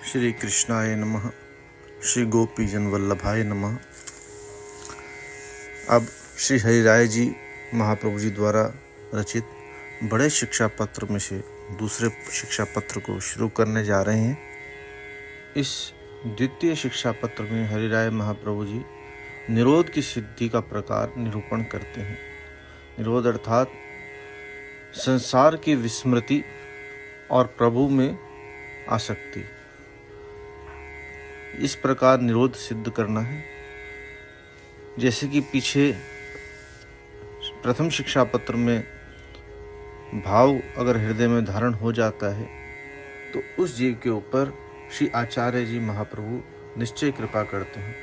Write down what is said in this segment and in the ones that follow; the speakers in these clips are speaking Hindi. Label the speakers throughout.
Speaker 1: श्री कृष्णाय नमः। श्री गोपीजन वल्लभाय नमः। अब श्री हरिराय जी महाप्रभु जी द्वारा रचित बड़े शिक्षा पत्र में से दूसरे शिक्षा पत्र को शुरू करने जा रहे हैं। इस द्वितीय शिक्षा पत्र में हरिराय महाप्रभु जी निरोध की सिद्धि का प्रकार निरूपण करते हैं। निरोध अर्थात संसार की विस्मृति और प्रभु में आसक्ति। इस प्रकार निरोध सिद्ध करना है। जैसे कि पीछे प्रथम शिक्षा पत्र में भाव अगर हृदय में धारण हो जाता है तो उस जीव के ऊपर श्री आचार्य जी महाप्रभु निश्चय कृपा करते हैं।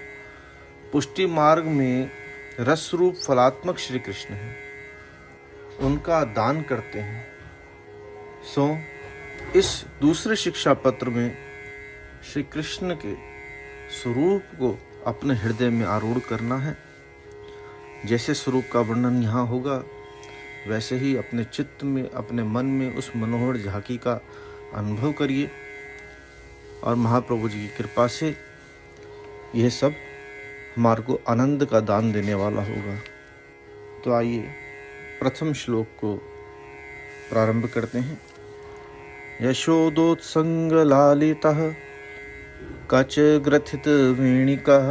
Speaker 1: पुष्टि मार्ग में रस रूप फलात्मक श्री कृष्ण हैं, उनका दान करते हैं। सो इस दूसरे शिक्षा पत्र में श्री कृष्ण के स्वरूप को अपने हृदय में आरूढ़ करना है। जैसे स्वरूप का वर्णन यहाँ होगा वैसे ही अपने चित्त में, अपने मन में उस मनोहर झांकी का अनुभव करिए और महाप्रभु जी की कृपा से यह सब हमारे को आनंद का दान देने वाला होगा। तो आइए प्रथम श्लोक को प्रारंभ करते हैं। यशोदोत्संग लालितः कच ग्रथित वेणिकः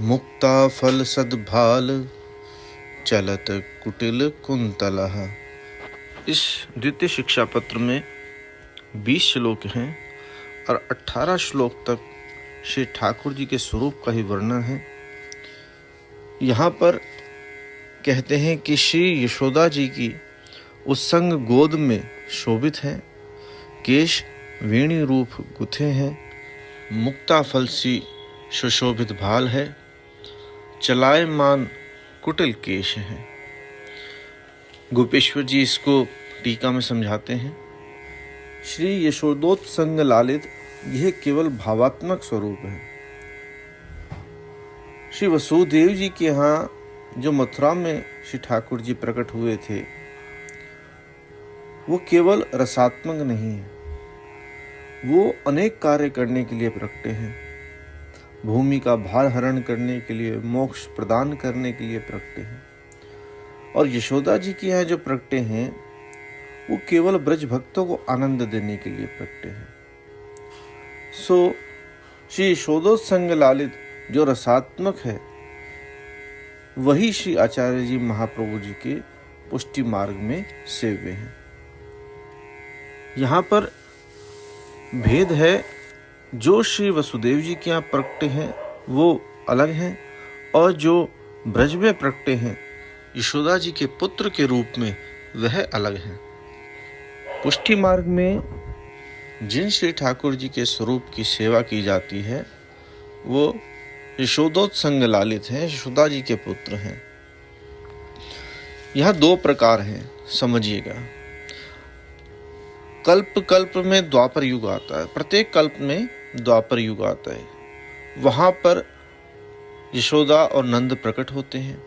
Speaker 1: मुक्ता फल सद्भाल चलत कुटिल कुंतलः। इस द्वितीय शिक्षा पत्र में 20 श्लोक हैं और 18 श्लोक तक श्री ठाकुर जी के स्वरूप का ही वर्णन है। यहाँ पर कहते हैं कि श्री यशोदा जी की उत्संग गोद में शोभित है, केश वेणी रूप गुथे हैं, मुक्ता फल सी सुशोभित भाल है, चलायमान कुटिल केश है। गोपेश्वर जी इसको टीका में समझाते हैं। श्री यशोदोत्संग लालित यह केवल भावात्मक स्वरूप है। श्री वसुदेव जी के यहाँ जो मथुरा में श्री ठाकुर जी प्रकट हुए थे वो केवल रसात्मक नहीं है, वो अनेक कार्य करने के लिए प्रकटे हैं। भूमि का भार हरण करने के लिए, मोक्ष प्रदान करने के लिए प्रकटे हैं। और यशोदा जी के यहाँ जो प्रकटे हैं वो केवल ब्रज भक्तों को आनंद देने के लिए प्रकटे हैं। सो श्री यशोदोत्संग लालित जो रसात्मक है वही श्री आचार्य जी महाप्रभु जी के पुष्टि मार्ग में सेव्य हैं। यहाँ पर भेद है, जो श्री वसुदेव जी के यहाँ प्रकटे हैं वो अलग हैं और जो ब्रज में प्रकटे हैं यशोदा जी के पुत्र के रूप में वह अलग हैं। पुष्टि मार्ग में जिन श्री ठाकुर जी के स्वरूप की सेवा की जाती है वो यशोदोत्संग लालित हैं, यशोदा जी के पुत्र हैं। यह 2 प्रकार हैं, समझिएगा। कल्प कल्प में द्वापर युग आता है, प्रत्येक कल्प में द्वापर युग आता है। वहां पर यशोदा और नंद प्रकट होते हैं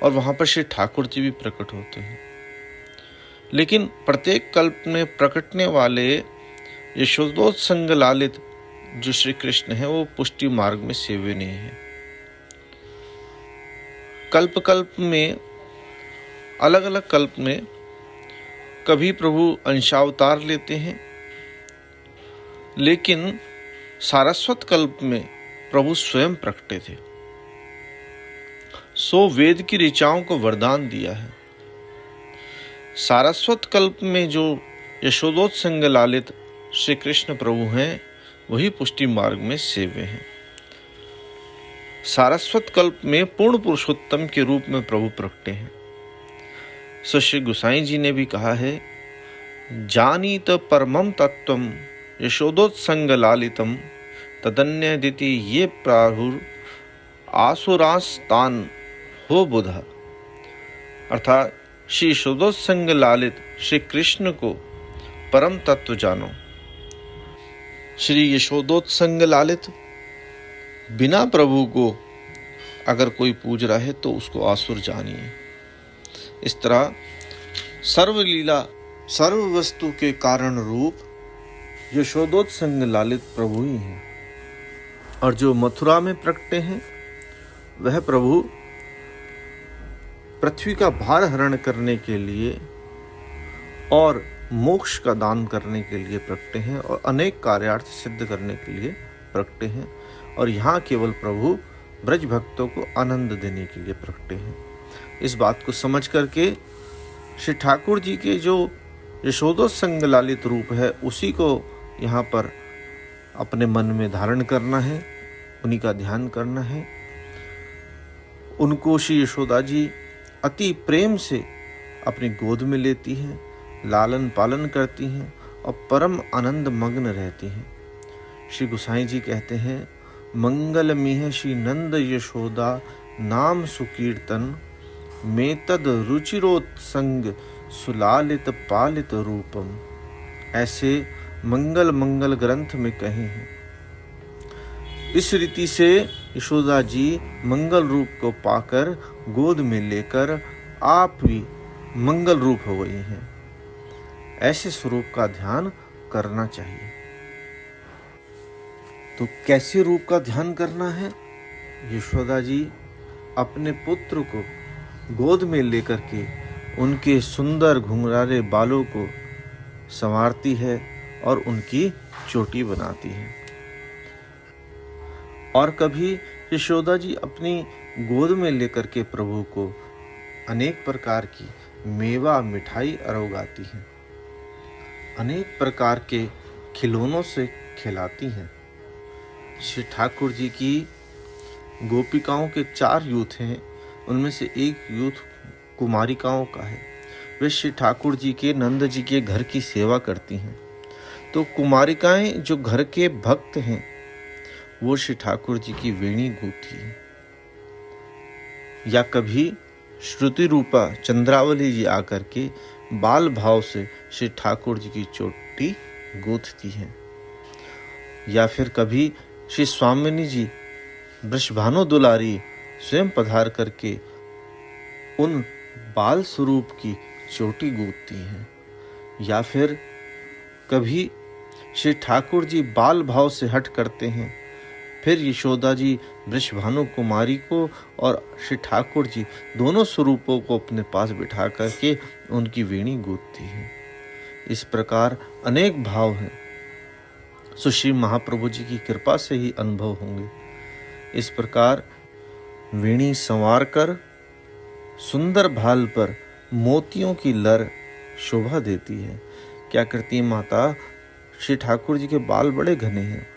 Speaker 1: और वहां पर श्री ठाकुर जी भी प्रकट होते हैं। लेकिन प्रत्येक कल्प में प्रकटने वाले यशोदोत्संग लालित जो श्री कृष्ण है वो पुष्टि मार्ग में सेव्य नहीं है। कल्प कल्प में, अलग अलग कल्प में कभी प्रभु अंशावतार लेते हैं, लेकिन सारस्वत कल्प में प्रभु स्वयं प्रकटे थे। सो वेद की ऋचाओं को वरदान दिया है। सारस्वत कल्प में जो यशोदोत्संग लालित श्री कृष्ण प्रभु हैं वही पुष्टि मार्ग में सेव्य हैं। सारस्वत कल्प में पूर्ण पुरुषोत्तम के रूप में प्रभु प्रकटे हैं। सो श्री गोसाई जी ने भी कहा है, जानीत परमं तत्वम यशोदोत्संग लालितम तदन्य दिति ये प्राहुर आसुरास्तान हो बुधा। अर्थात श्री यशोदोत्संग लालित श्री कृष्ण को परम तत्व जानो। श्री यशोदोत्संग लालित बिना प्रभु को अगर कोई पूज रहा है तो उसको आसुर जानिए। इस तरह सर्वलीला सर्व वस्तु के कारण रूप यशोदोत्संग लालित प्रभु ही हैं। और जो मथुरा में प्रकटे हैं वह प्रभु पृथ्वी का भार हरण करने के लिए और मोक्ष का दान करने के लिए प्रकटे हैं और अनेक कार्यार्थ सिद्ध करने के लिए प्रकटे हैं। और यहाँ केवल प्रभु ब्रज भक्तों को आनंद देने के लिए प्रकटे हैं। इस बात को समझ करके श्री ठाकुर जी के जो यशोदोत्संग लालित रूप है उसी को यहाँ पर अपने मन में धारण करना है, उन्हीं का ध्यान करना है। उनको श्री यशोदा जी अति प्रेम से अपनी गोद में लेती हैं, लालन पालन करती हैं और परम आनंद मग्न रहती हैं। श्री गोसाई जी कहते हैं, मंगल मिह श्री नंद यशोदा नाम सुकीर्तन में तद रुचिरोत्संग सुलालित पालित रूपम। ऐसे मंगल ग्रंथ में कहे हैं। इस रीति से यशोदा जी मंगल रूप को पाकर गोद में लेकर आप भी मंगल रूप हो गई हैं। ऐसे स्वरूप का ध्यान करना चाहिए। तो कैसे रूप का ध्यान करना है? यशोदा जी अपने पुत्र को गोद में लेकर के उनके सुंदर घुंघराले बालों को संवारती है और उनकी चोटी बनाती है। और कभी यशोदा जी अपनी गोद में लेकर के प्रभु को अनेक प्रकार की मेवा मिठाई अरोगाती हैं, अनेक प्रकार के खिलौनों से खिलाती हैं। श्री ठाकुर जी की गोपिकाओं के 4 यूथ हैं, उनमें से एक यूथ कुमारिकाओं का है। वे श्री ठाकुर जी के नंद जी के घर की सेवा करती हैं। तो कुमारिकाएं जो घर के भक्त हैं वो श्री ठाकुर जी की वेणी गूंथती है। या कभी श्रुति रूपा चंद्रावली जी आकर के बाल भाव से श्री ठाकुर जी की चोटी गूंथती हैं। या फिर कभी श्री स्वामिनी जी वृषभानु दुलारी स्वयं पधार करके उन बाल स्वरूप की चोटी गूंथती हैं। या फिर कभी श्री ठाकुर जी बाल भाव से हट करते हैं, फिर यशोदा जी वृषभानु कुमारी को और श्री ठाकुर जी दोनों स्वरूपों को अपने पास बिठा करके उनकी वेणी गूंथती हैं। इस प्रकार अनेक भाव हैं, सुश्री महाप्रभु जी की कृपा से ही अनुभव होंगे। इस प्रकार वेणी संवार कर सुंदर भाल पर मोतियों की लर शोभा देती है। क्या करती है माता? श्री ठाकुर जी के बाल बड़े घने हैं,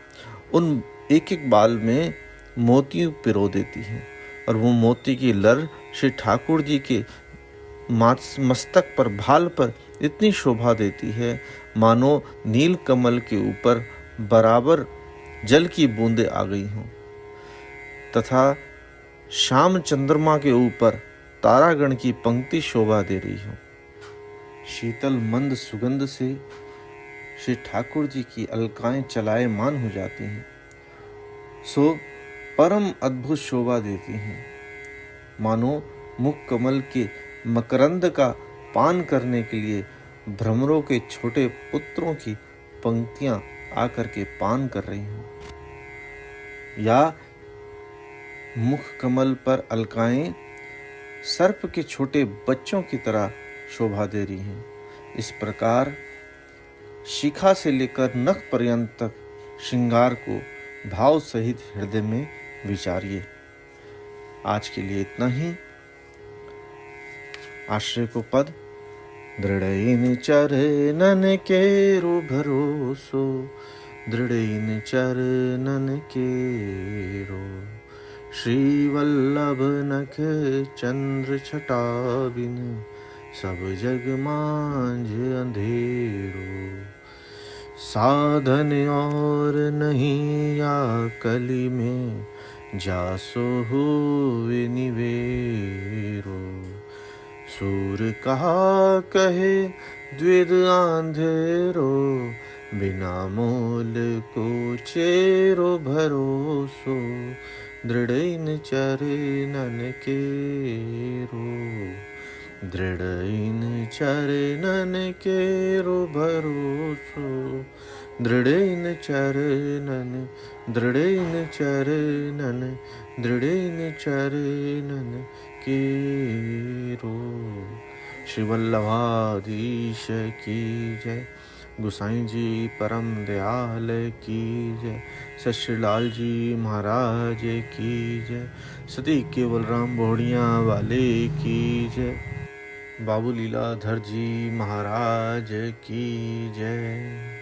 Speaker 1: उन एक एक बाल में मोती पिरो देती हैं और वो मोती की लर श्री ठाकुर जी के मस्तक पर, भाल पर इतनी शोभा देती है मानो नील कमल के ऊपर बराबर जल की बूंदें आ गई हों तथा शाम चंद्रमा के ऊपर तारागण की पंक्ति शोभा दे रही हो। शीतल मंद सुगंध से श्री ठाकुर जी की अलकाएं चलायमान हो जाती हैं, सो परम अद्भुत शोभा देती हैं, मानो मुख कमल के मकरंद का पान करने के लिए भ्रमरों के छोटे पुत्रों की पंक्तियां आकर के पान कर रही हों। या मुख कमल पर अलकाएं सर्प के छोटे बच्चों की तरह शोभा दे रही हैं। इस प्रकार शिखा से लेकर नख पर्यंत तक श्रृंगार को भाव सहित हृदय में विचारिए। आज के लिए इतना ही। आश्रय को पद दृढ़इन चरणन केरो भरोसो, दृढ़इन चरणन केरो, श्री वल्लभ नख चंद्र छटा बिन, सब जग मांझ अंधेरो। साधन और नहीं या कली में, जासो हुए निवेरो। सूर कहा कहे द्विध आंधेरो, बिना मोल को चेरो भरोसो, दृढ़इन चरणन केरो, दृढ़इन चरणन केरो भरोसो, दृढ़ेन चरणन दृढ़ेन चरणन दृढ़ेन चरणन केरो। श्री वल्लभाधीश की जय। गोसाई जी परम दयाल की जय। सत श्री लाल जी महाराज की जय। सती केवल राम बोड़िया वाले की जय। बाबू लीलाधर जी महाराज की जय।